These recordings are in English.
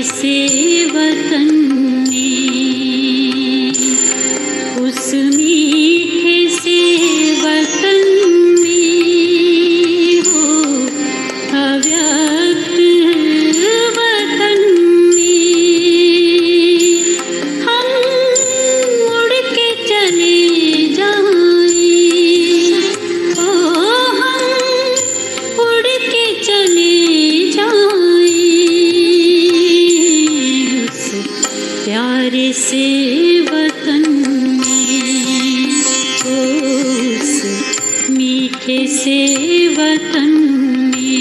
से वतन में, उस मीठे से वतन में हो अव्यक्त वतन में हम उड़ के चले जाएं, ओ हम उड़ के चले जाएं उस प्यारे से वतन में, उस मीठे से वतन में।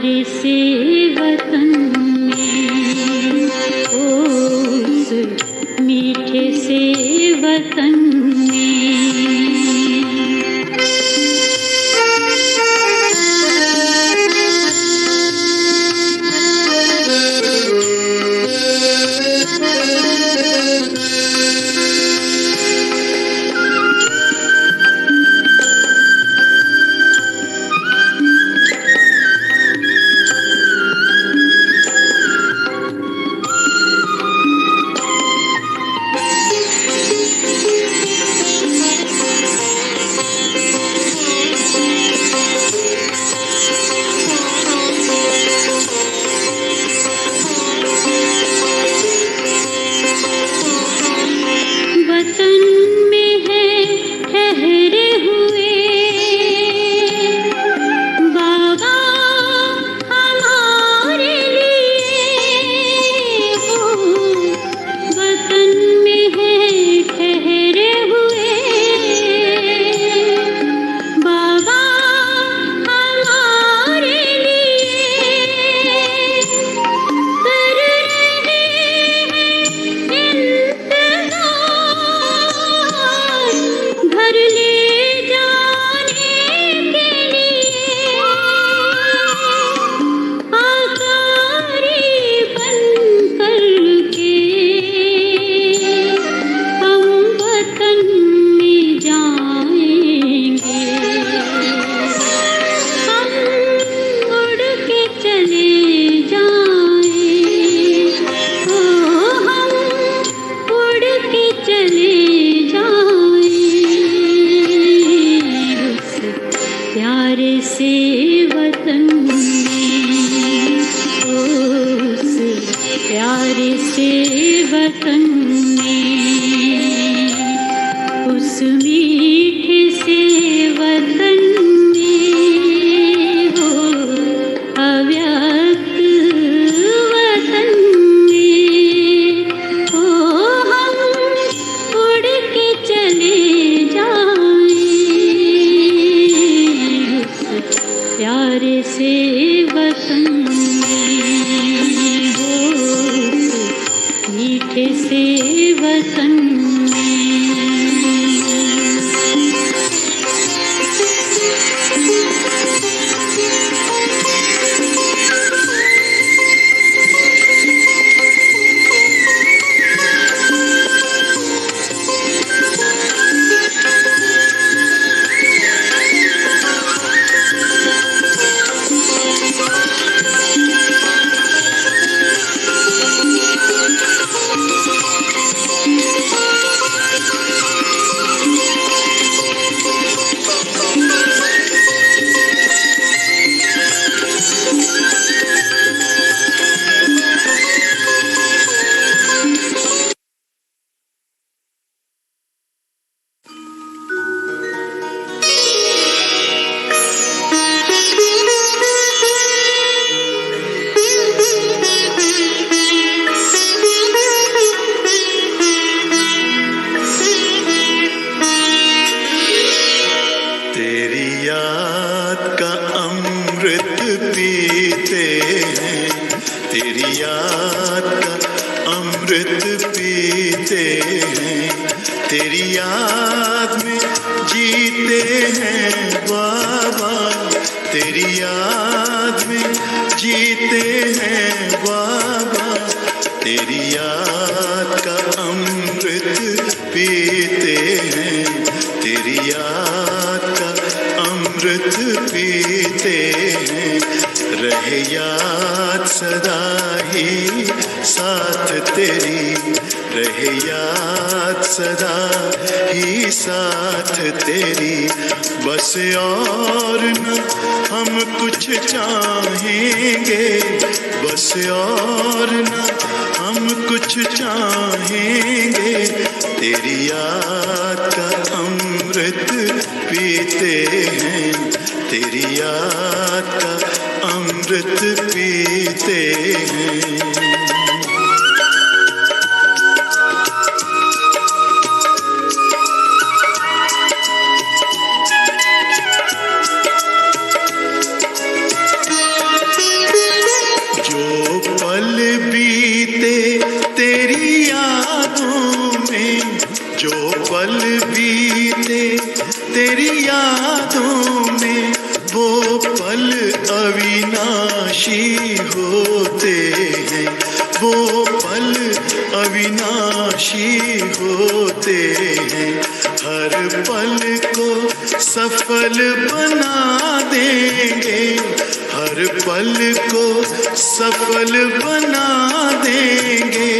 प्यारे से वतन में, उस मीठे से वतन में। अविनाशी होते हैं, वो पल अविनाशी होते हैं। हर पल को सफल बना देंगे, हर पल को सफल बना देंगे।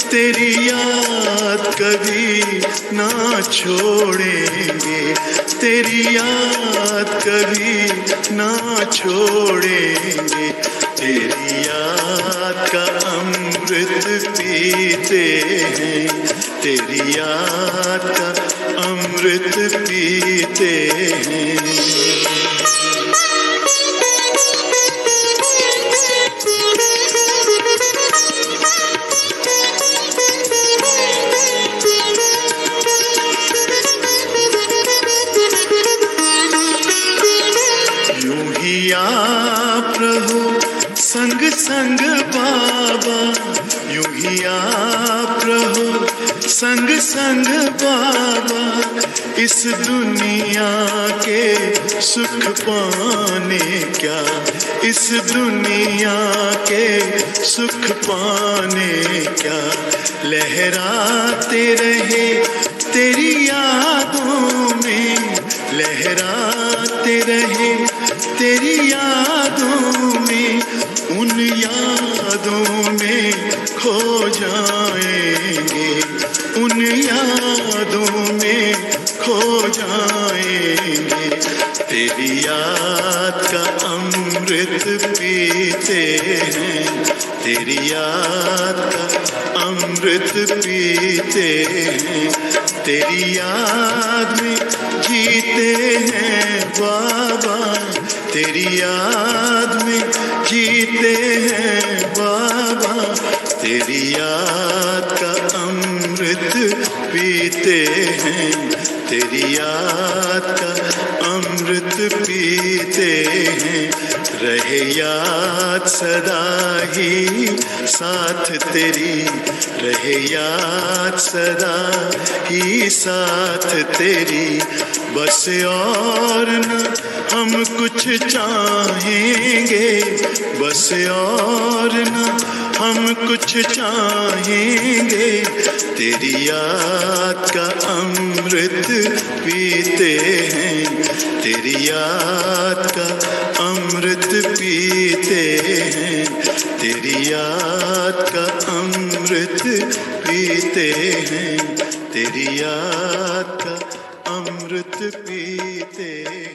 तेरी याद कभी ना छोड़ेंगे, तेरी याद कभी ना छोड़ेंगे। तेरी याद का अमृत पीते हैं, तेरी याद का अमृत पीते हैं। यूं ही आप रहो संग संग बाबा, यूं ही आप रहो संग संग बाबा। इस दुनिया के सुख पाने क्या, इस दुनिया के सुख पाने क्या। लहराते रहे तेरी यादों में, लहराते रहे तेरी यादों में। उन यादों में खो जाएंगे, उन यादों में खो जाएंगे। तेरी याद का अमृत पीते हैं, तेरी याद का अमृत पीते हैं। तेरी याद में जीते हैं बाबा, तेरी याद में जीते हैं बाबा। तेरी याद का अमृत पीते हैं, तेरी याद का अमृत पीते हैं। रहे याद सदा ही साथ तेरी, रहे याद सदा ही साथ तेरी। बस और न हम कुछ चाहेंगे, बस और न हम कुछ चाहेंगे। तेरी याद का अमृत पीते हैं, तेरी याद का अमृत पीते हैं। तेरी याद का अमृत पीते हैं, तेरी याद का अमृत पीते हैं।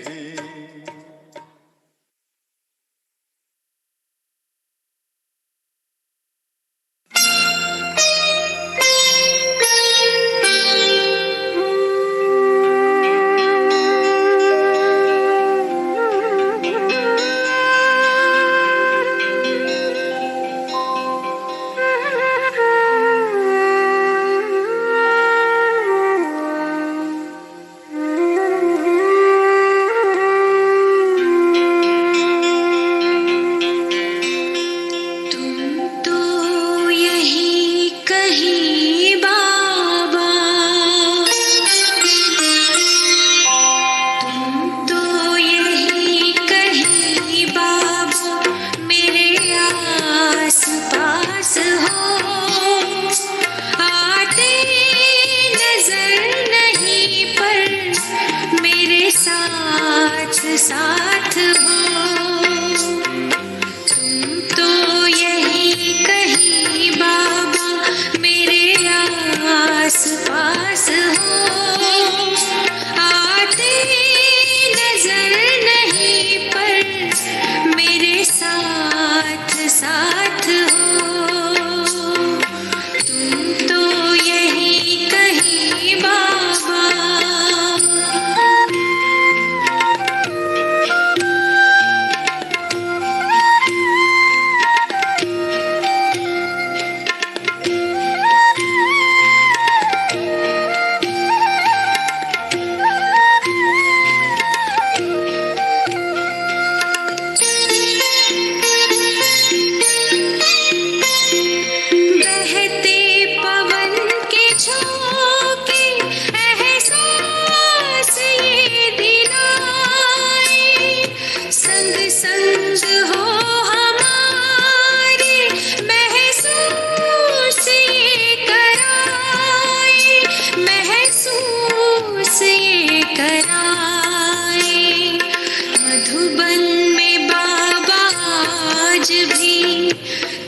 आज भी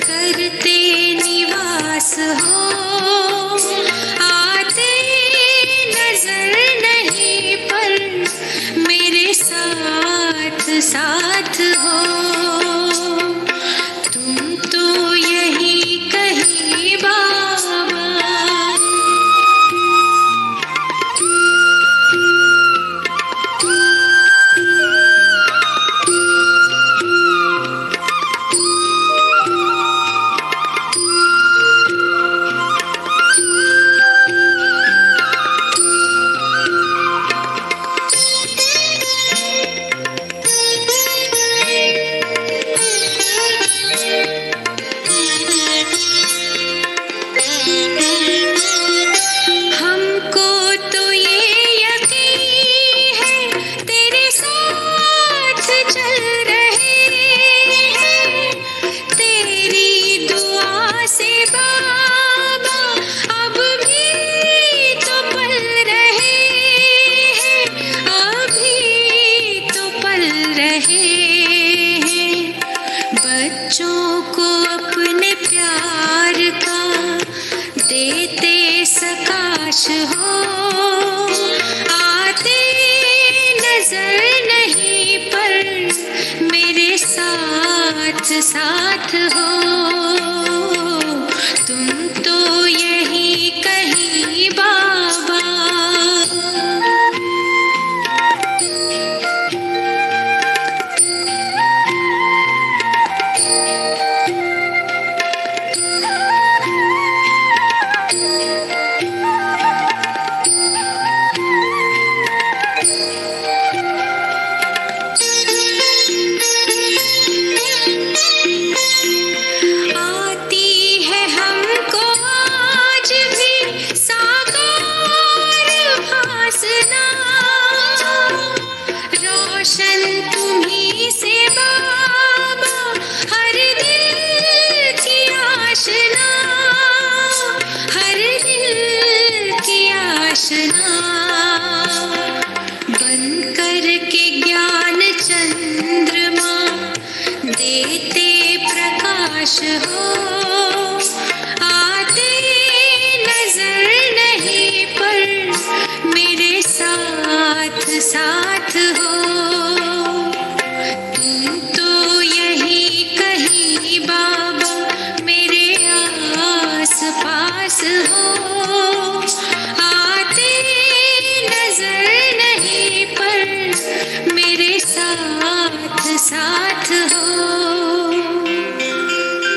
करते निवास हो, आते नजर नहीं पर मेरे साथ साथ हो। तुम तो यही कहीं बाबा, बच्चों को अपने प्यार का देते सकाश हो, आते नजर नहीं पर मेरे साथ साथ हो। तुम तो यही कहीं बाबा, बन करके ज्ञान चंद्रमा देते प्रकाश हो, आते नजर नहीं पर मेरे साथ साथ हो। तुम तो यही कहीं बाबा मेरे आस पास हो, मेरे साथ साथ हो।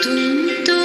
तुम तो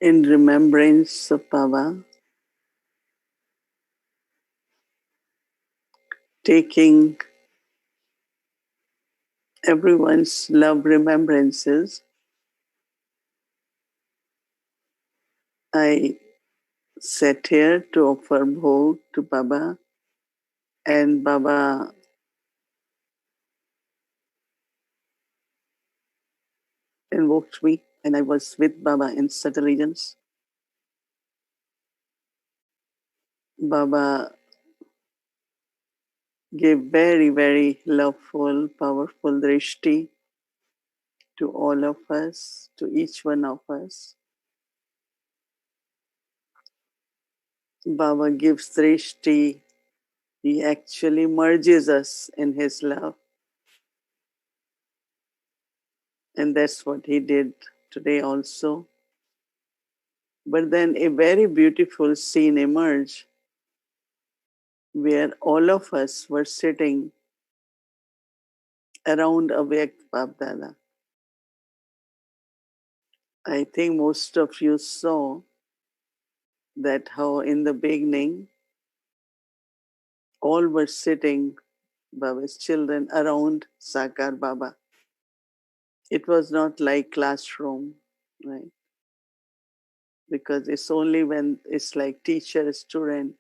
in remembrance of Baba, taking everyone's love remembrances, I sat here to offer Bhog to Baba, and Baba invoked me, and I was with Baba in certain regions. Baba gave very, very loveful, powerful drishti to all of us, to each one of us. Baba gives drishti. He actually merges us in his love. And that's what he did today also. But then a very beautiful scene emerged where all of us were sitting around Avyakt Babdala. I think most of you saw that how in the beginning all were sitting, Baba's children, around Sakar Baba. It was not like classroom, right? Because it's only when it's like teacher, student.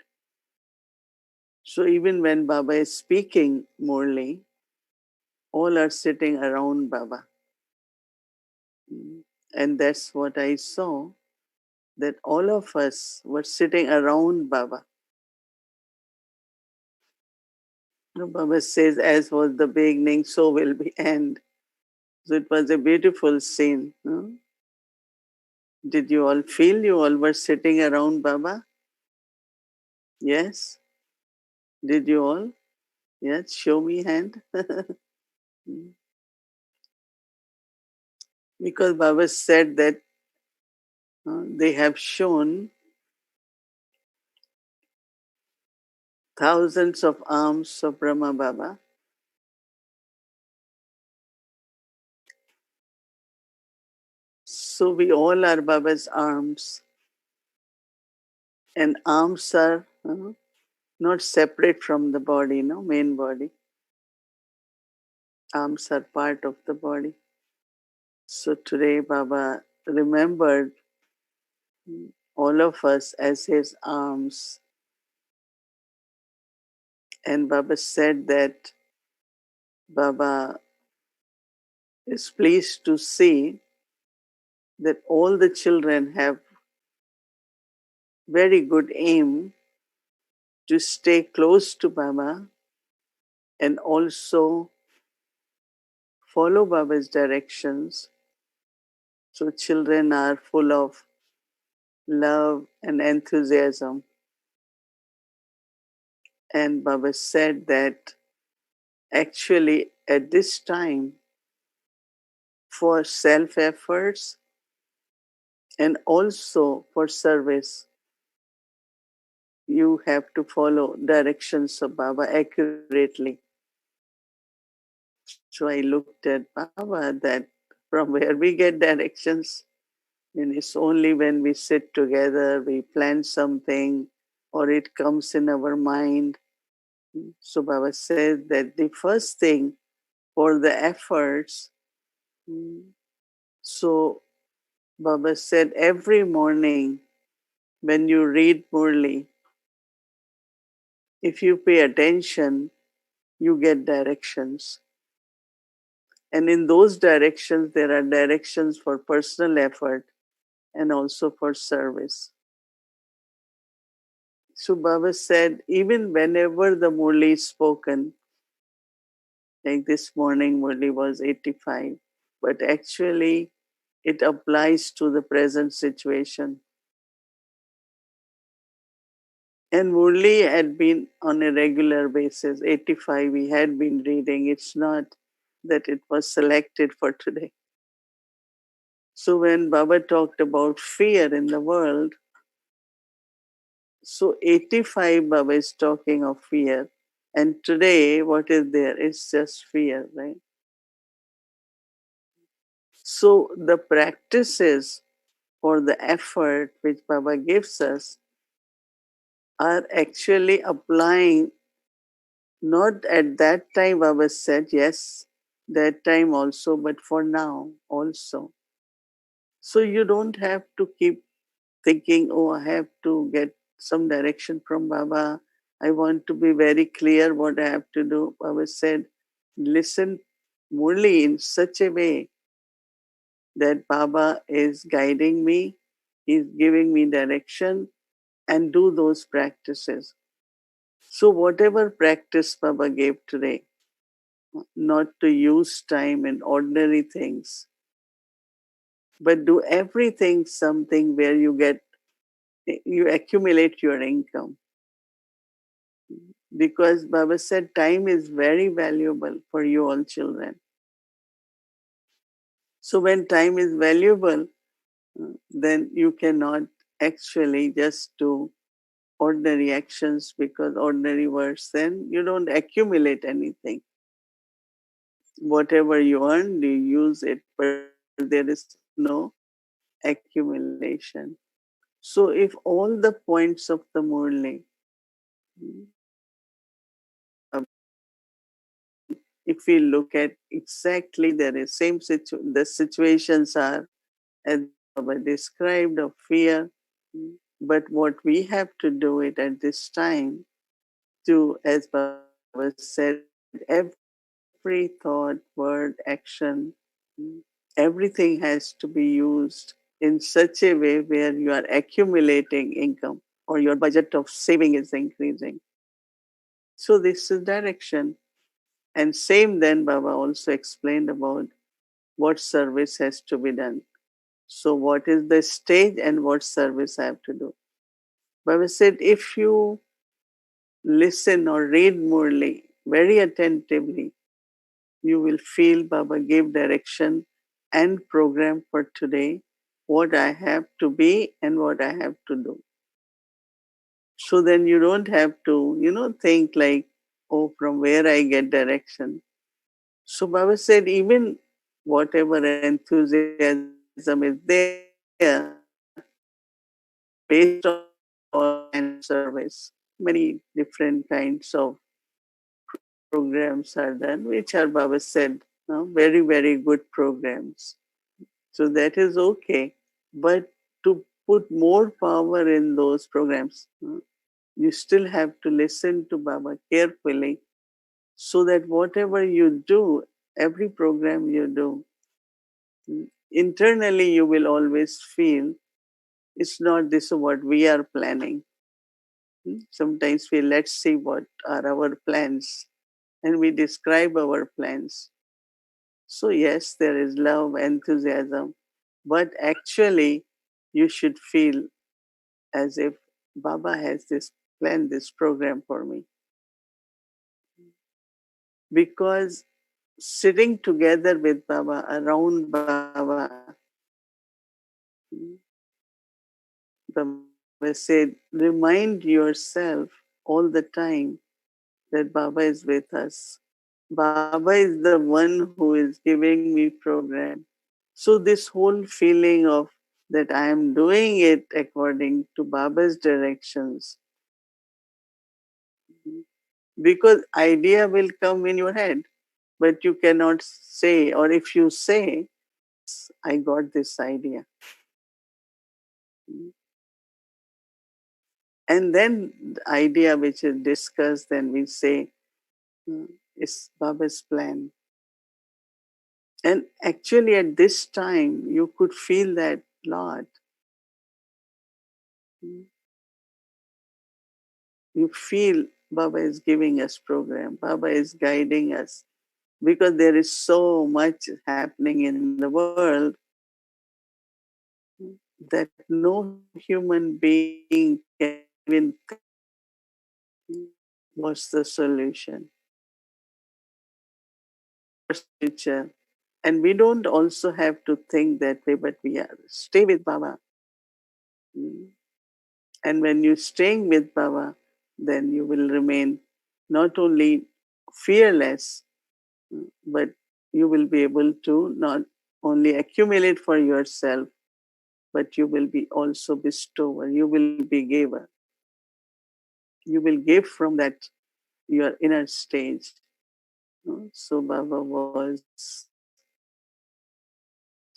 So even when Baba is speaking morely, all are sitting around Baba. And that's what I saw, that all of us were sitting around Baba. Baba says, as was the beginning, so will be end. So it was a beautiful scene. No? Did you all feel you all were sitting around Baba? Yes? Did you all? Yes? Show me hand. Because Baba said that they have shown thousands of arms of Brahma Baba. So we all are Baba's arms. And arms are not separate from the body, no, main body. Arms are part of the body. So today Baba remembered all of us as his arms. And Baba said that Baba is pleased to see that all the children have very good aim to stay close to Baba and also follow Baba's directions. So children are full of love and enthusiasm. And Baba said that actually at this time, for self efforts and also for service, you have to follow directions of Baba accurately. So I looked at Baba that from where we get directions, and it's only when we sit together, we plan something, or it comes in our mind. So Baba said that the first thing for the efforts, so Baba said every morning when you read Murli, if you pay attention, you get directions. And in those directions, there are directions for personal effort and also for service. So Baba said, even whenever the Murli is spoken, like this morning Murli was 85, but actually it applies to the present situation. And Murli had been on a regular basis, 85 we had been reading. It's not that it was selected for today. So when Baba talked about fear in the world, so 85 Baba is talking of fear. And today, what is there? It's just fear, right? So the practices for the effort which Baba gives us are actually applying. Not at that time, Baba said, yes, that time also, but for now also. So you don't have to keep thinking, oh, I have to get some direction from Baba. I want to be very clear what I have to do. Baba said, listen only in such a way that Baba is guiding me, He's giving me direction, and do those practices. So, whatever practice Baba gave today, not to use time in ordinary things, but do everything something where you accumulate your income. Because Baba said time is very valuable for you all children. So when time is valuable, then you cannot actually just do ordinary actions because ordinary words, then you don't accumulate anything. Whatever you earn, you use it, but there is no accumulation. So if all the points of the Murli, if we look at exactly there is the situations are as Baba described of fear, but what we have to do it at this time to, as Baba said, every thought, word, action, everything has to be used in such a way where you are accumulating income or your budget of saving is increasing. So this is direction. And same then Baba also explained about what service has to be done. So what is the stage and what service I have to do? Baba said, if you listen or read Murli very attentively, you will feel Baba gave direction and program for today, what I have to be and what I have to do. So then you don't have to, think like, oh, from where I get direction. So Baba said, even whatever enthusiasm is there, based on kind of service, many different kinds of programs are done, which are Baba said, very, very good programs. So that is okay. But to put more power in those programs, you still have to listen to Baba carefully so that whatever you do, every program you do, internally you will always feel it's not this what we are planning. Sometimes we let's see what are our plans and we describe our plans. So, yes, there is love, enthusiasm, but actually, you should feel as if Baba has this plan, this program for me. Because sitting together with Baba, around Baba, Baba said, remind yourself all the time that Baba is with us. Baba is the one who is giving me program. So this whole feeling of that I am doing it according to Baba's directions, because idea will come in your head, but you cannot say, or if you say, I got this idea. And then the idea which is discussed, then we say, it's Baba's plan. And actually, at this time, you could feel that, Lord, you feel Baba is giving us program, Baba is guiding us, because there is so much happening in the world that no human being can even think what's the solution, what's the future. And we don't also have to think that way, but we are stay with Baba. And when you're staying with Baba, then you will remain not only fearless, but you will be able to not only accumulate for yourself, but you will be also bestower. You will be giver. You will give from that your inner stage. So Baba was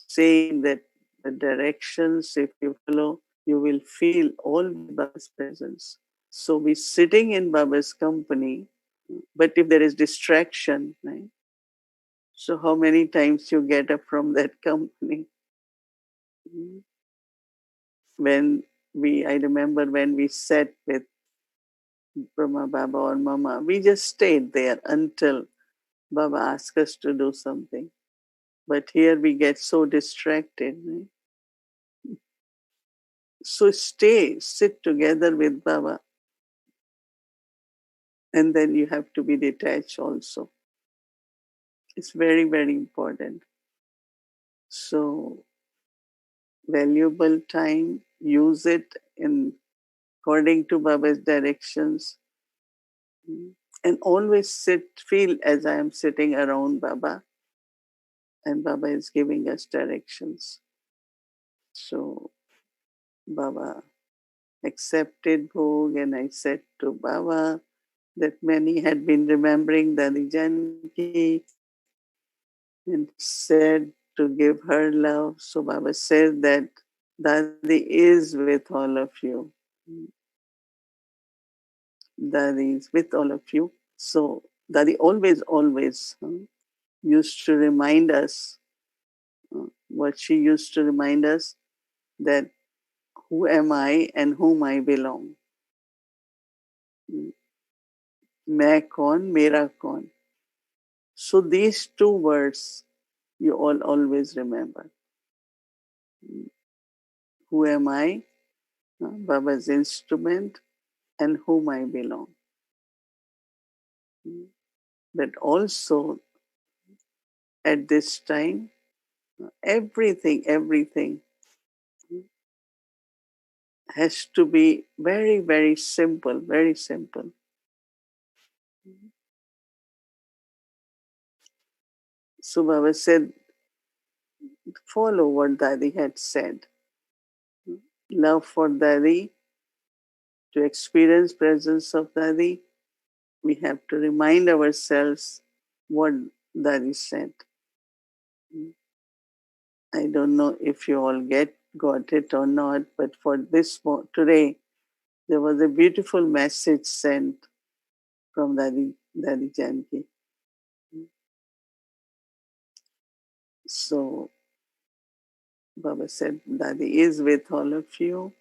saying that the directions, if you follow, you will feel always Baba's presence. So we sitting in Baba's company, but if there is distraction, right? So how many times you get up from that company? When I remember when we sat with Brahma Baba or Mama, we just stayed there until Baba asked us to do something. But here we get so distracted. Right? So sit together with Baba, and then you have to be detached also. It's very, very important. So, valuable time, use it in according to Baba's directions, and always feel as I am sitting around Baba, and Baba is giving us directions. So, Baba accepted Bhog, and I said to Baba that many had been remembering Dadi Janki and said to give her love. So Baba said that Dadi is with all of you. Dadi is with all of you. So Dadi always used to remind us what she used to remind us, that who am I and whom I belong. मैं कौन, मेरा कौन. So these two words you all always remember. Who am I? Baba's instrument, and whom I belong. But also at this time, everything has to be very, very simple, very simple. So Baba said, follow what Dadi had said. Love for Dadi, to experience presence of Dadi, we have to remind ourselves what Dadi said. I don't know if you all got it or not, but for today, there was a beautiful message sent from Dadi Janki. So Baba said, Dadi is with all of you.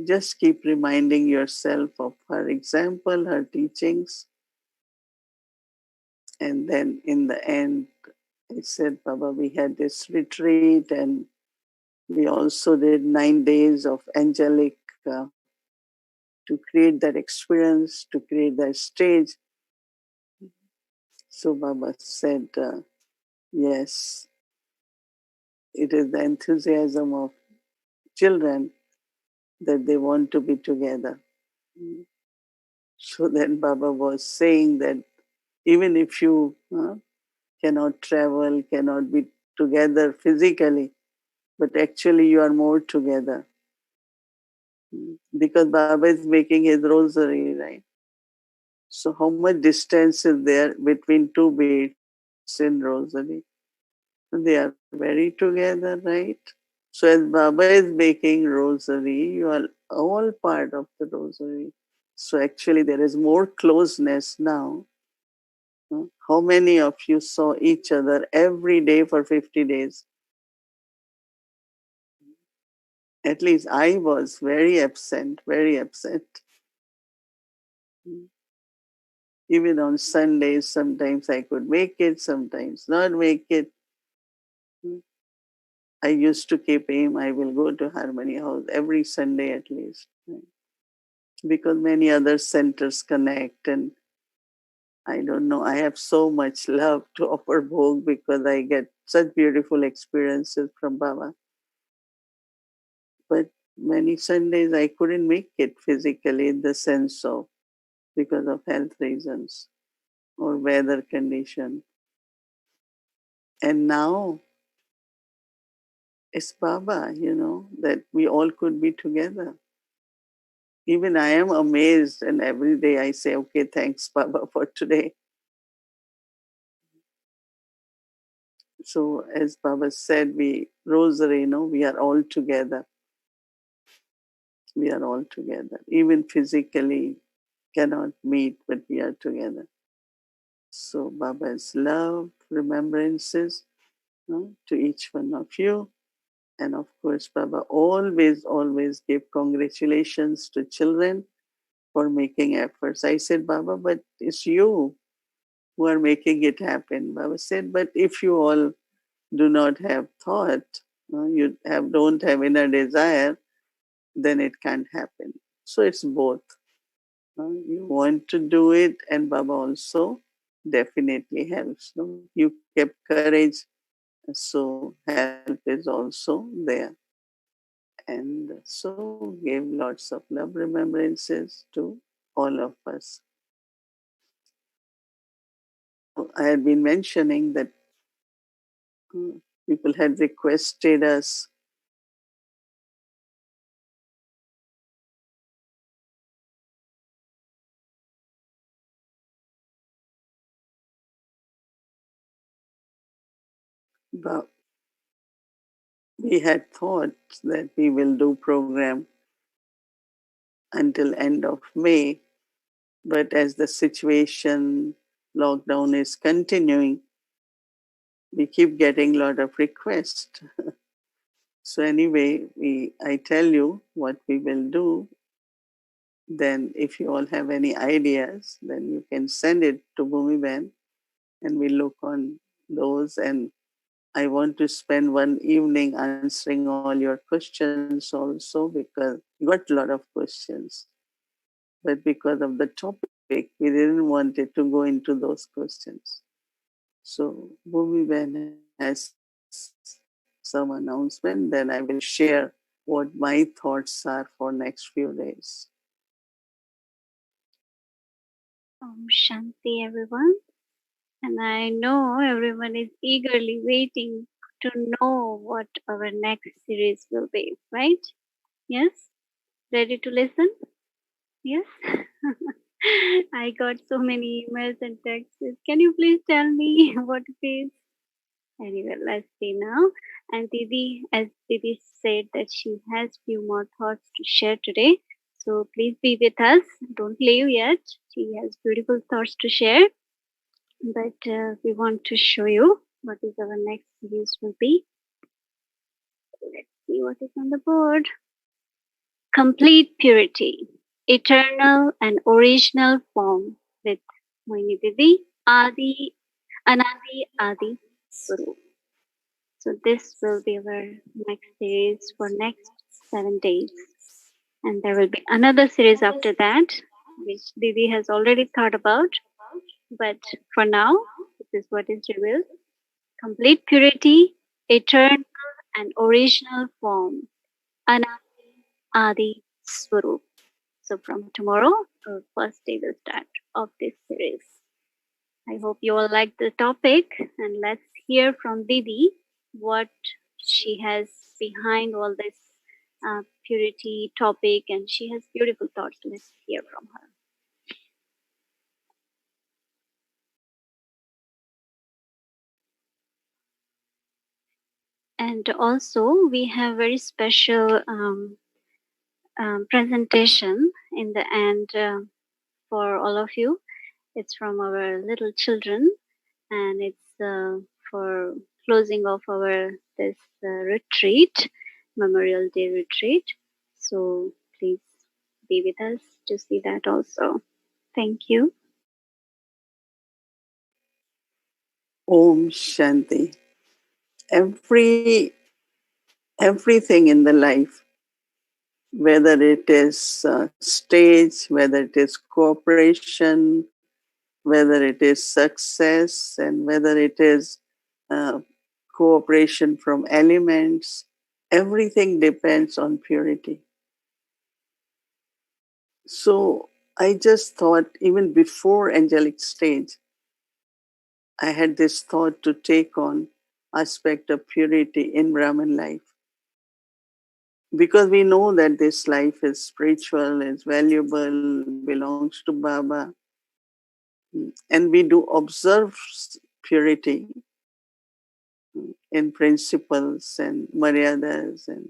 Just keep reminding yourself of her example, her teachings. And then in the end, I said, Baba, we had this retreat, and we also did 9 days of angelic to create that experience, to create that stage. So Baba said, yes, it is the enthusiasm of children that they want to be together. So then Baba was saying that even if you cannot travel, cannot be together physically, but actually you are more together. Because Baba is making his rosary, right? So how much distance is there between two beads in rosary? They are very together, right? So as Baba is making rosary, you are all part of the rosary. So actually there is more closeness now. How many of you saw each other every day for 50 days? At least I was very absent, very absent. Even on Sundays, sometimes I could make it, sometimes not make it. I used to keep aim, I will go to Harmony House every Sunday at least. Because many other centers connect, and I don't know, I have so much love to offer Bhog because I get such beautiful experiences from Baba. But many Sundays I couldn't make it physically, in the sense of because of health reasons or weather condition. And now it's Baba, that we all could be together. Even I am amazed, and every day I say, okay, thanks, Baba, for today. So, as Baba said, we rosary, we are all together. We are all together. Even physically cannot meet, but we are together. So, Baba's love, remembrances to each one of you. And of course, Baba always give congratulations to children for making efforts. I said, Baba, but it's you who are making it happen. Baba said, but if you all do not have thought, don't have inner desire, then it can't happen. So it's both. You want to do it, and Baba also definitely helps. No? You kept courage, so help is also there. And so give lots of love remembrances to all of us. I had been mentioning that people had requested us about, we had thought that we will do program until end of May, but as the situation lockdown is continuing, we keep getting a lot of requests. So anyway, I tell you what we will do. Then if you all have any ideas, then you can send it to Bhumi Ben and we look on those. And I want to spend one evening answering all your questions also, because we got a lot of questions. But because of the topic, we didn't want it to go into those questions. So Bhumi Ben has some announcement, then I will share what my thoughts are for next few days. Shanti, everyone. And I know everyone is eagerly waiting to know what our next series will be, right? Yes? Ready to listen? Yes? I got so many emails and texts. Can you please tell me what it is? Anyway, let's see now. And Didi, as Didi said that she has few more thoughts to share today. So please be with us. Don't leave yet. She has beautiful thoughts to share. But we want to show you what is our next series will be. Let's see what is on the board. Complete purity, eternal and original form with Mohini Didi, Adi, Anadi Adi Guru. So this will be our next series for next 7 days. And there will be another series after that, which Didi has already thought about. But for now, this is what is revealed. Complete purity, eternal and original form, Anadi Adi Swarup. So from tomorrow, our first day will start of this series. I hope you all like the topic, and let's hear from Didi what she has behind all this purity topic, and she has beautiful thoughts. Let's hear from her. And also, we have very special presentation in the end for all of you. It's from our little children, and it's for closing of our this retreat, Memorial Day retreat. So please be with us to see that also. Thank you. Om Shanti. Every everything in the life, whether it is stage, whether it is cooperation, whether it is success, and whether it is uh, cooperation from elements, everything depends on purity. So I just thought, even before angelic stage, I had this thought to take on aspect of purity in Brahman life. because we know that this life is spiritual, is valuable, belongs to Baba, and we do observe purity in principles and maryadas and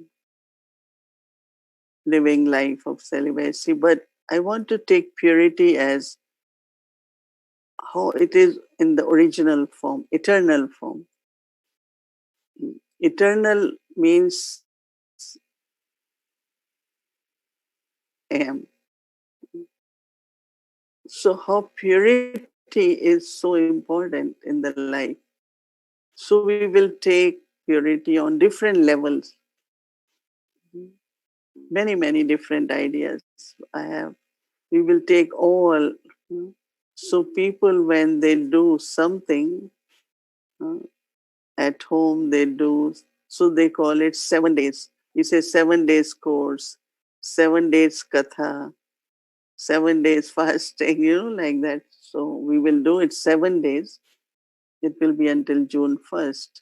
living life of celibacy. But I want to take purity as how it is in the original form, eternal form. Eternal means am. So how purity is so important in the life. So we will take purity on different levels. Many different ideas I have. We will take all. So people, when they do something uh, at home, they do, so they call it 7 days. We say 7 days course, 7 days katha, 7 days fasting, like that. So we will do it 7 days. It will be until June 1st.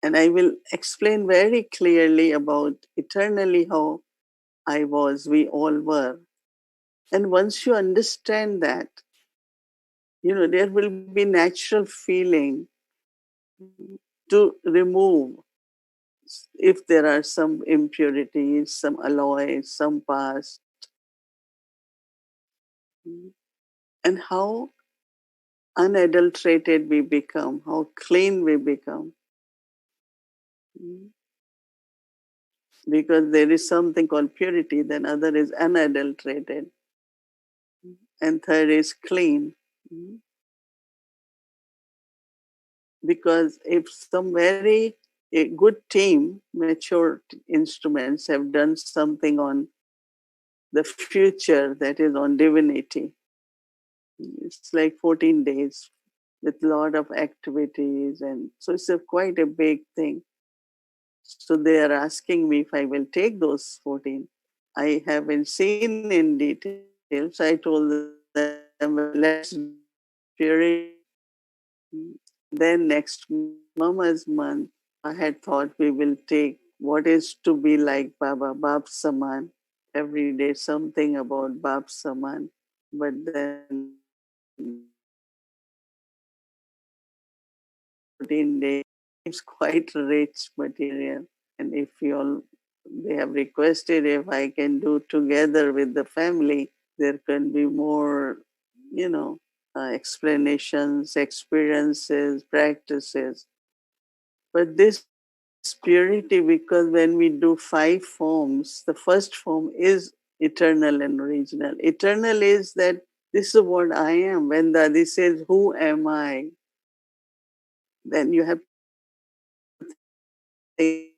And I will explain very clearly about eternally how I was, we all were. And once you understand that, there will be natural feeling to remove if there are some impurities, some alloys, some past, and how unadulterated we become, how clean we become. Because there is something called purity, then other is unadulterated, and third is clean. Because if some very a good team, mature instruments have done something on the future, that is on divinity, it's like 14 days with a lot of activities, and so it's quite a big thing. So they are asking me if I will take those 14. I haven't seen in detail, so I told them, let's purity. Then next Mama's month, I had thought we will take what is to be like Baba, Bab Saman. Every day something about Bab Saman. But then 14 days is quite rich material. And if you all, they have requested if I can do together with the family, there can be more, explanations, experiences, practices. But this purity, because when we do 5 forms, the first form is eternal and original. Eternal is that this is what I am. When Dadi says, who am I? Then you have to think,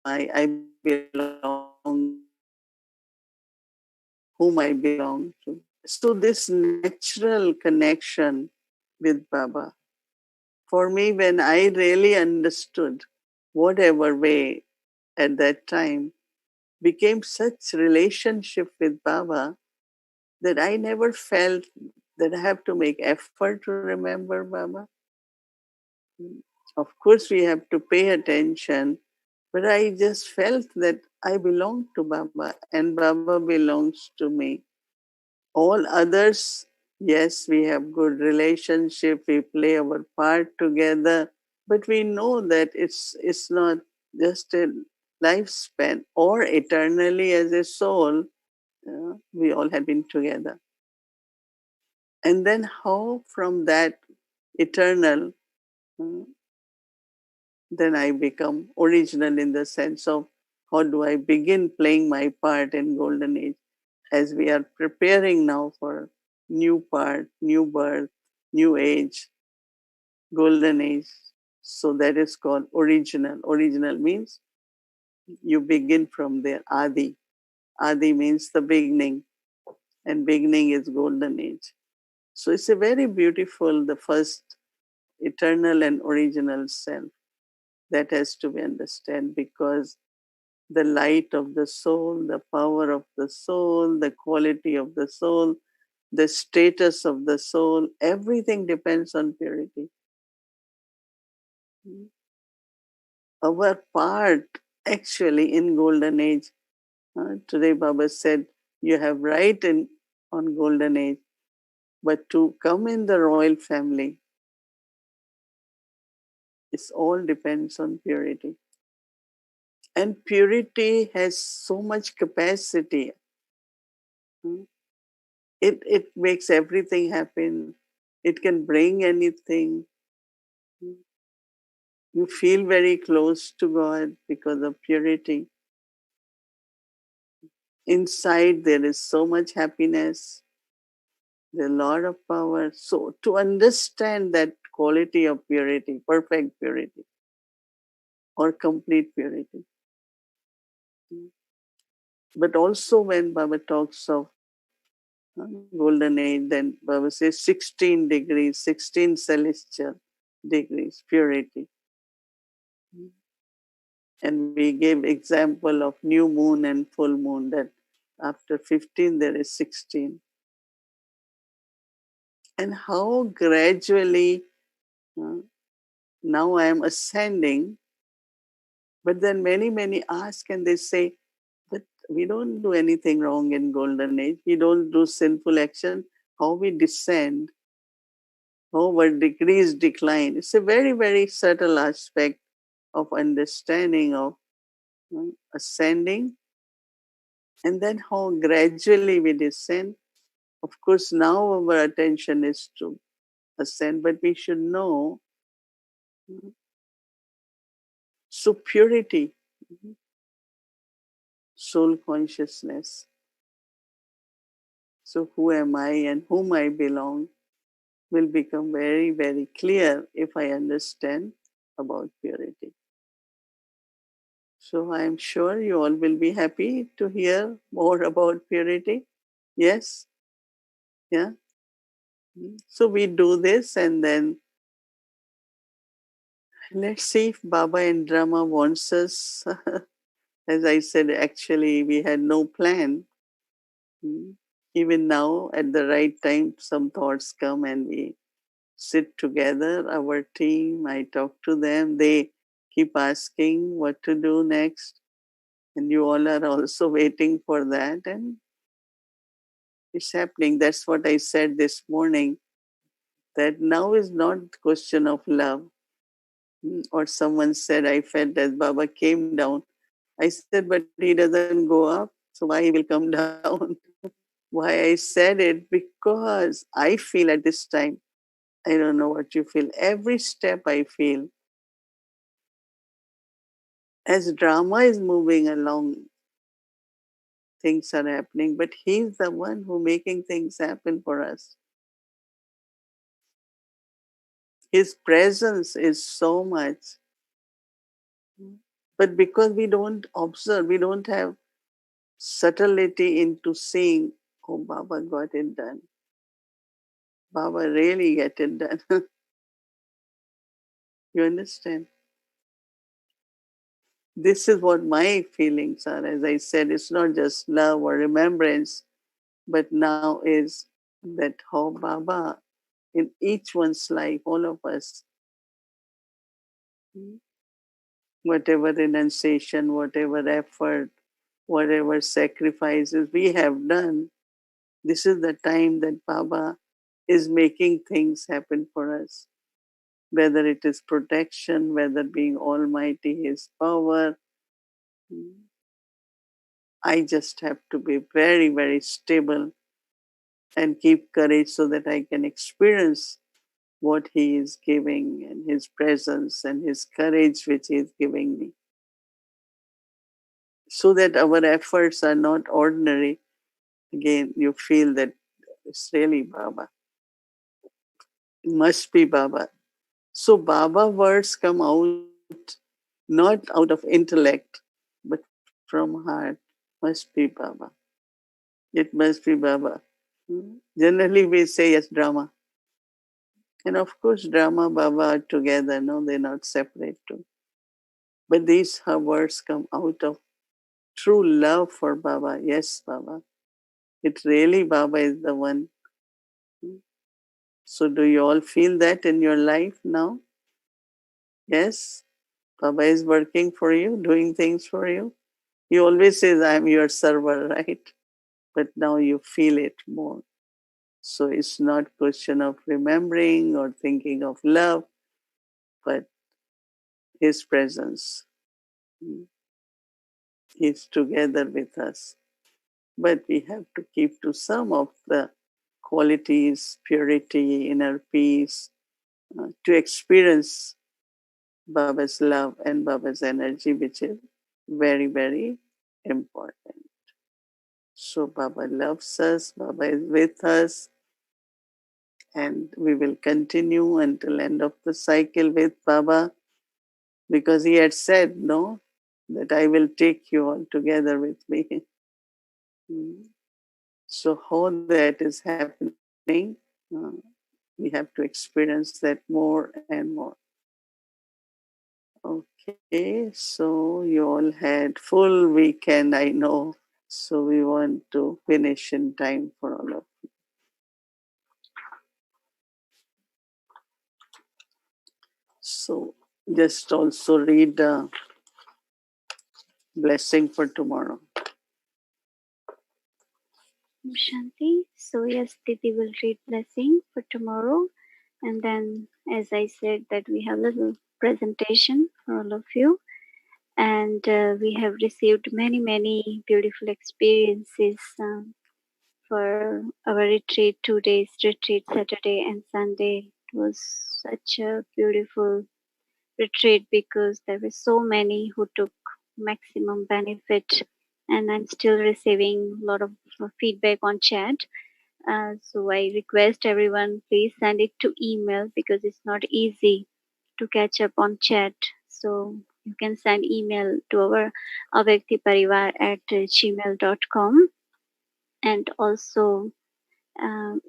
I belong, whom I belong to. So this natural connection with Baba, for me, when I really understood, whatever way at that time, became such relationship with Baba that I never felt that I have to make effort to remember Baba. Of course, we have to pay attention, but I just felt that I belong to Baba and Baba belongs to me. All others, yes, we have good relationship, we play our part together, but we know that it's not just a lifespan or eternally as a soul. We all have been together. And then how from that eternal, uh, then I become original in the sense of how do I begin playing my part in Golden Age as we are preparing now for new part, new birth, new age, Golden Age. So that is called original. Original means you begin from there. Adi. Adi means the beginning, and beginning is Golden Age. So it's a very beautiful, the first eternal and original self that has to be understood, because the light of the soul, the power of the soul, the quality of the soul, the status of the soul, everything depends on purity. our part actually in golden age. Today Baba said you have right in on golden age, but to come in the royal family, it all depends on purity. And purity has so much capacity. Hmm. It makes everything happen. It can bring anything. You feel very close to God because of purity. Inside there is so much happiness, there's a lot of power. So to understand that quality of purity, perfect purity or complete purity. But also when Baba talks of golden age, then Baba says 16 degrees, 16 celestial degrees purity. And we gave example of new moon and full moon, that after 15 there is 16. And how gradually now I am ascending, but then many ask and they say, but we don't do anything wrong in golden age. We don't do sinful action. How we descend, how our degrees decline. It's a very subtle aspect of understanding of ascending, and then how gradually we descend. Of course, now our attention is to ascend, but we should know. So purity, soul consciousness. So who am I and whom I belong will become very clear if I understand about purity. So I am sure you all will be happy to hear more about purity. Yes? Yeah? So we do this and then let's see if Baba and Drama wants us. As I said, actually, we had no plan. Even now, at the right time, some thoughts come and we sit together, our team. I talk to them. They keep asking what to do next. And you all are also waiting for that. And it's happening. That's what I said this morning, that now is not question of love. Or someone said, I felt as Baba came down. I said, but he doesn't go up, so why he will come down? Why I said it? Because I feel at this time, I don't know what you feel. Every step I feel, as drama is moving along, things are happening, but he's the one who making things happen for us. His presence is so much. But because we don't observe, we don't have subtlety into seeing, oh, Baba got it done. Baba really get it done. You understand? This is what my feelings are. As I said, it's not just love or remembrance, but now is that how Baba in each one's life, all of us, whatever renunciation, whatever effort, whatever sacrifices we have done, this is the time that Baba is making things happen for us. Whether it is protection, whether being almighty, his power, I just have to be very stable and keep courage so that I can experience what he is giving and his presence and his courage which he is giving me. So that our efforts are not ordinary. Again, you feel that it's really Baba. It must be Baba. So Baba words come out not out of intellect, but from heart. Must be Baba. It must be Baba. Generally we say yes, drama. And of course, drama, Baba are together. No, they're not separate too. But these her words come out of true love for Baba. Yes, Baba. It really Baba is the one. So do you all feel that in your life now? Yes? Baba is working for you, doing things for you. He always says, I'm your server, right? But now you feel it more. So it's not question of remembering or thinking of love, but his presence. He's together with us. But we have to keep to some of the qualities, purity, inner peace, to experience Baba's love and Baba's energy, which is very, very important. So Baba loves us, Baba is with us, and we will continue until end of the cycle with Baba, because he had said, no, that I will take you all together with me. So how that is happening, we have to experience that more and more. Okay, so you all had full weekend, I know. So we want to finish in time for all of you. So just also read the blessing for tomorrow. Shanti. So yes, Didi will read blessing for tomorrow. And then, as I said, that we have a little presentation for all of you. And we have received many, many beautiful experiences for our retreat, 2 days retreat, Saturday and Sunday. It was such a beautiful retreat because there were so many who took maximum benefit, and I'm still receiving a lot of feedback on chat. So I request everyone, please send it to email because it's not easy to catch up on chat. So you can send email to our avyaktiparivar@gmail.com. And also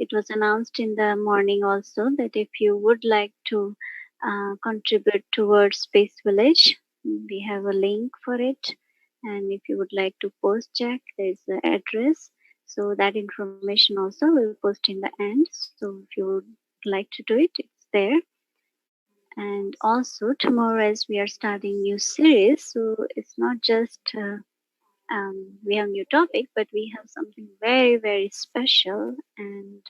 it was announced in the morning also that if you would like to contribute towards Space Village, we have a link for it. And if you would like to post check, there's the address. So that information also will post in the end. So if you would like to do it, it's there. And also tomorrow, as we are starting new series, so it's not just we have new topic, but we have something very, very special and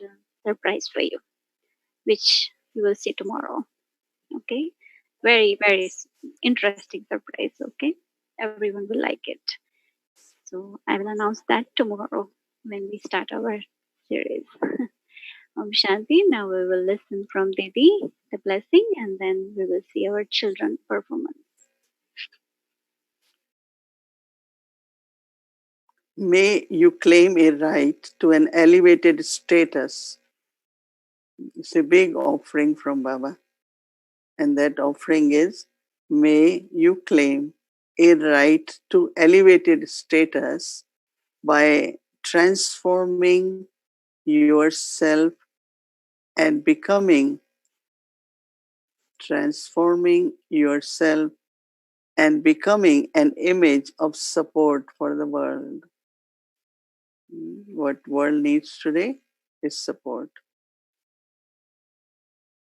surprise for you, which you will see tomorrow. Okay, very, very interesting surprise. Okay, everyone will like it. So I will announce that tomorrow when we start our series. Shanti. Now we will listen from Didi, the blessing, and then we will see our children performance. May you claim a right to an elevated status. It's a big offering from Baba. And that offering is, may you claim a right to elevated status by transforming yourself and becoming an image of support for the world. What world needs today is support.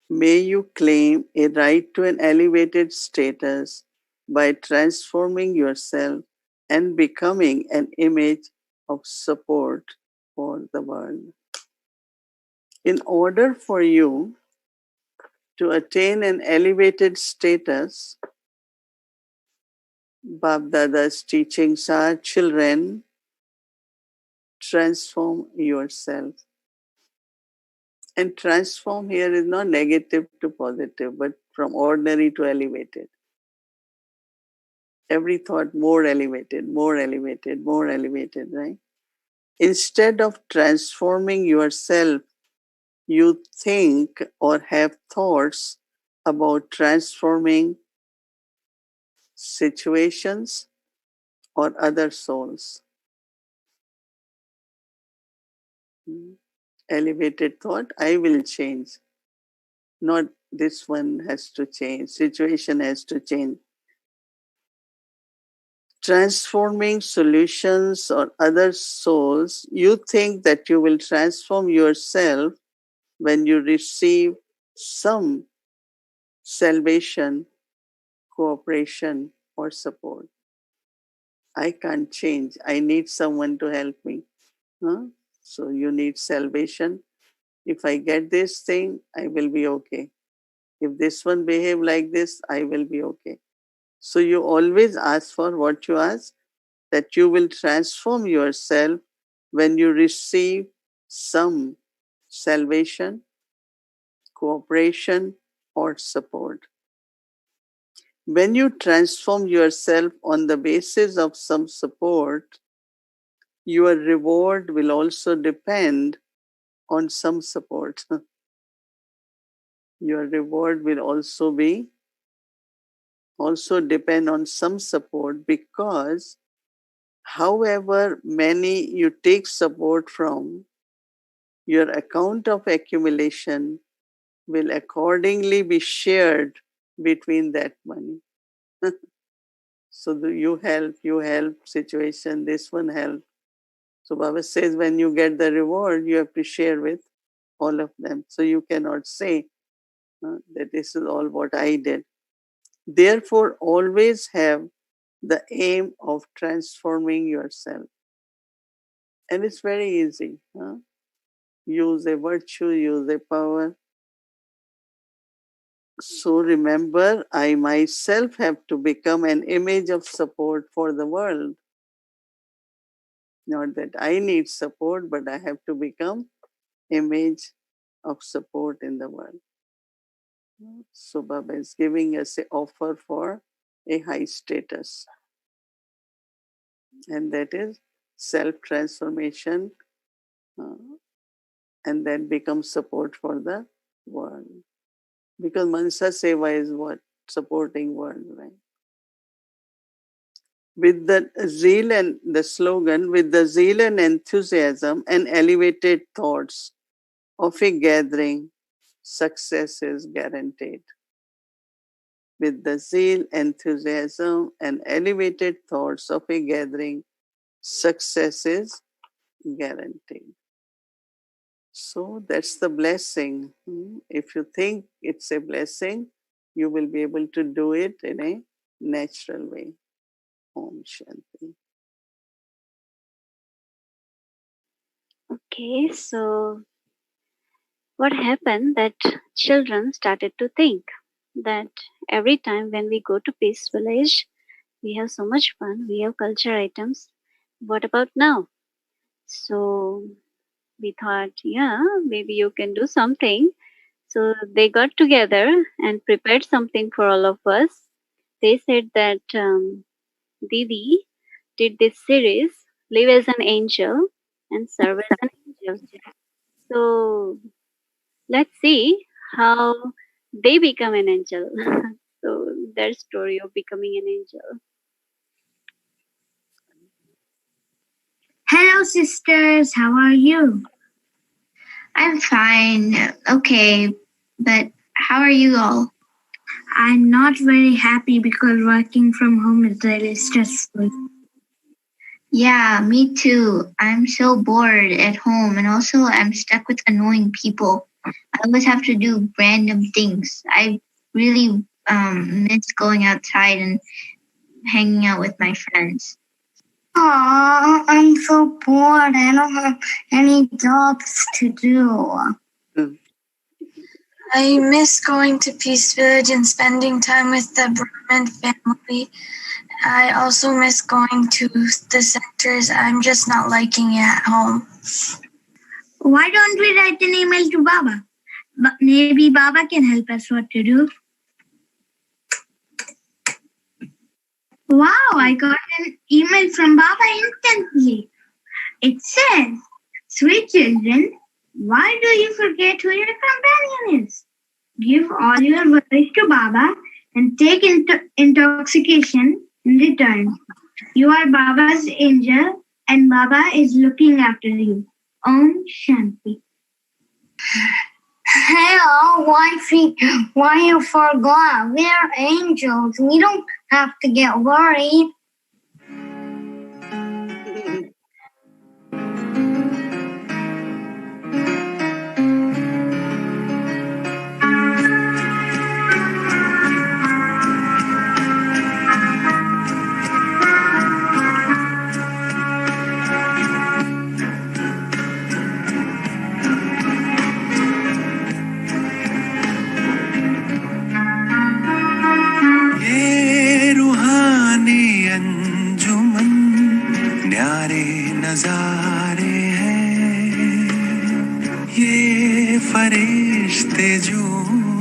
May you claim a right to an elevated status by transforming yourself and becoming an image of support for the world. In order for you to attain an elevated status, Bab Dada's teachings are, children, transform yourself. And transform here is not negative to positive, but from ordinary to elevated. Every thought more elevated, more elevated, more elevated, right? Instead of transforming yourself, you think or have thoughts about transforming situations or other souls. Elevated thought, I will change. Not this one has to change, situation has to change. Transforming solutions or other souls, you think that you will transform yourself when you receive some salvation cooperation, or support. I can't change. I need someone to help me. Huh? So you need salvation. If I get this thing, I will be okay. If this one behave like this, I will be okay. So you always ask for what you ask, that you will transform yourself when you receive some salvation, cooperation, or support. When you transform yourself on the basis of some support, your reward will also depend on some support. Your reward will also depend on some support, because however many you take support from, your account of accumulation will accordingly be shared between that money. So you help situation, this one help. So Baba says when you get the reward, you have to share with all of them. So you cannot say that this is all what I did. Therefore, always have the aim of transforming yourself. And it's very easy. Use a virtue, use a power. So remember, I myself have to become an image of support for the world. Not that I need support, but I have to become image of support in the world. So Baba is giving us an offer for a high status. And that is self-transformation, and then become support for the world. Because Mansa Seva is what? Supporting world, right? With the zeal and the slogan, with the zeal and enthusiasm and elevated thoughts of a gathering, success is guaranteed. With the zeal, enthusiasm, and elevated thoughts of a gathering, success is guaranteed. So that's the blessing. If you think it's a blessing, you will be able to do it in a natural way. Om Shanti. Okay, so what happened that children started to think that every time when we go to Peace Village, we have so much fun, we have culture items. What about now? So we thought, yeah, maybe you can do something. So they got together and prepared something for all of us. They said that Didi did this series, Live as an Angel and Serve as an Angel. So let's see how they become an angel. So their story of becoming an angel. Hello, sisters. How are you? I'm fine. Okay, but how are you all? I'm not very happy because working from home is really stressful. Yeah, me too. I'm so bored at home, and also I'm stuck with annoying people. I always have to do random things. I really miss going outside and hanging out with my friends. Aw, I'm so bored. I don't have any jobs to do. I miss going to Peace Village and spending time with the Brahmin family. I also miss going to the centers. I'm just not liking it at home. Why don't we write an email to Baba? Maybe Baba can help us what to do. Wow, I got an email from Baba instantly. It says, "Sweet children, why do you forget who your companion is? Give all your worries to Baba and take intoxication in return. You are Baba's angel and Baba is looking after you. Om Shanti." Hello, why you forgot? We are angels. We don't have to get worried.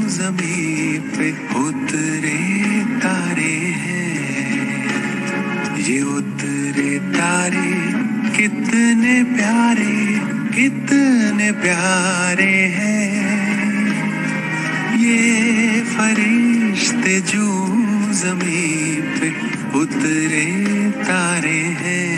ज़मीं पे उतरे तारे हैं, ये उतरे तारे कितने प्यारे हैं। ये फरिश्ते जो ज़मीं पे उतरे तारे हैं।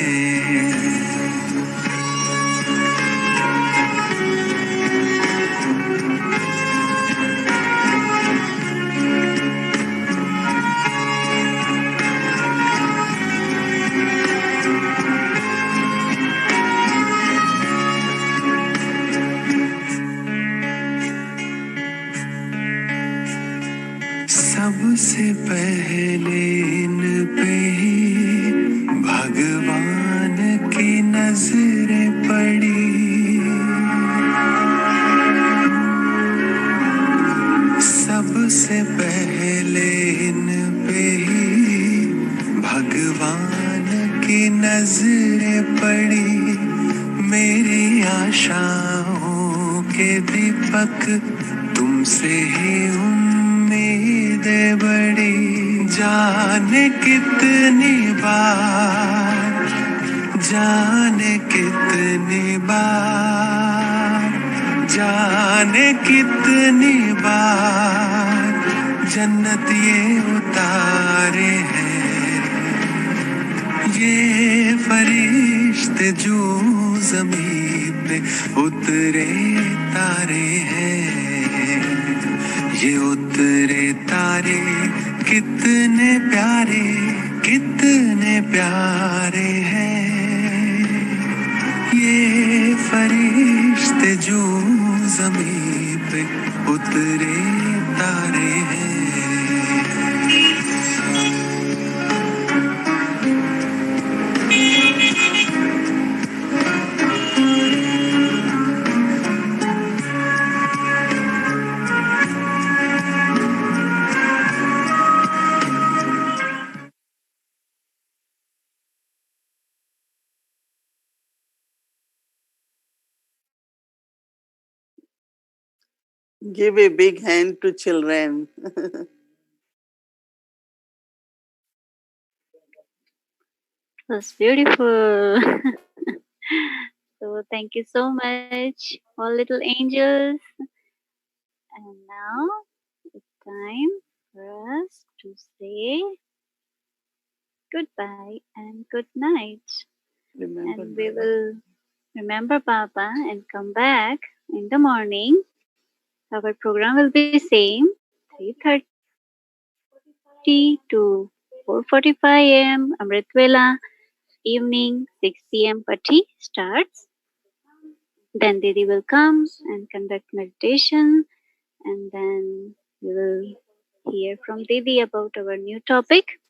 सबसे पहले इन पे ही भगवान की नजरें पड़ी। सबसे पहले इन पे ही भगवान की नजरें पड़ी। मेरी आशाओं के दीपक तुमसे ही उम्मीदें बड़ी। जाने कितनी बार, जाने कितनी बार, जाने कितनी बार जन्नत ये उतारे हैं। ये फरिश्ते जो ज़मीं पे उतरे तारे हैं, ये उतरे तारे कितने प्यारे हैं। ये फरिश्ते जो ज़मीं पे उतरे तारे हैं। Give a big hand to children. That's beautiful. So thank you so much, all little angels. And now it's time for us to say goodbye and good night. Remember, And we will remember Baba and come back in the morning. Our program will be same 3:30 to 4:45 a.m. Amrit Vela. Evening 6 p.m. Patti starts. Then Didi will come and conduct meditation, and then we will hear from Didi about our new topic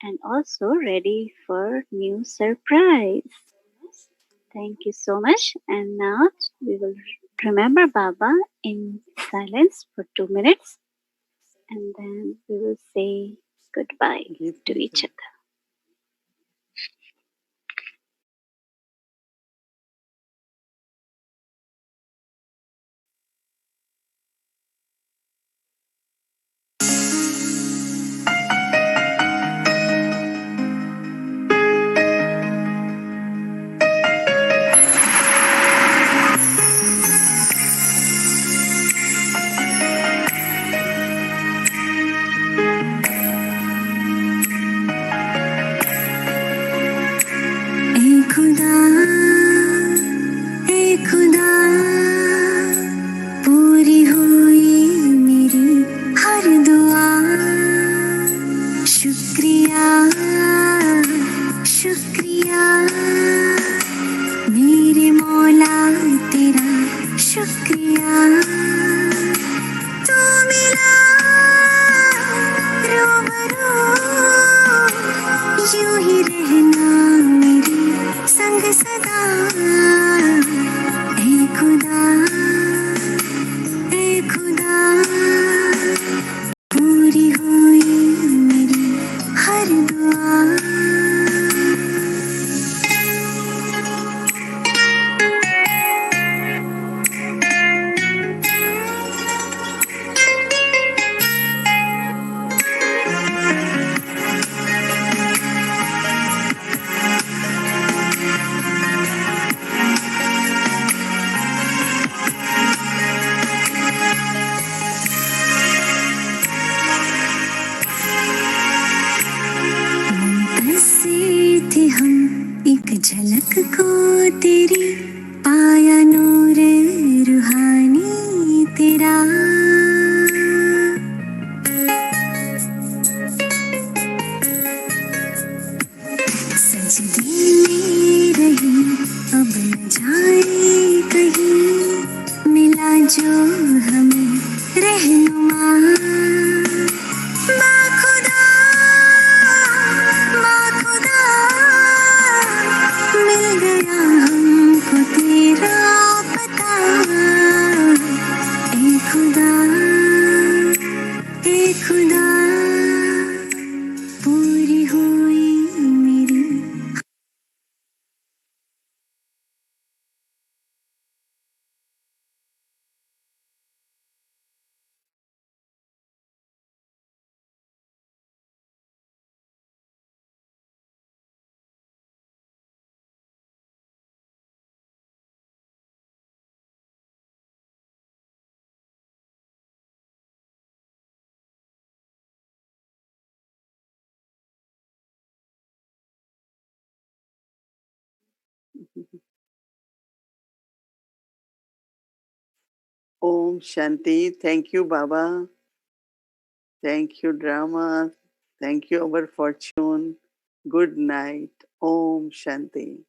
and also ready for new surprise. Thank you so much. And now we will remember Baba in silence for 2 minutes, and then we will say goodbye to each other. Om Shanti. Thank you, Baba. Thank you, Drama. Thank you, our fortune. Good night. Om Shanti.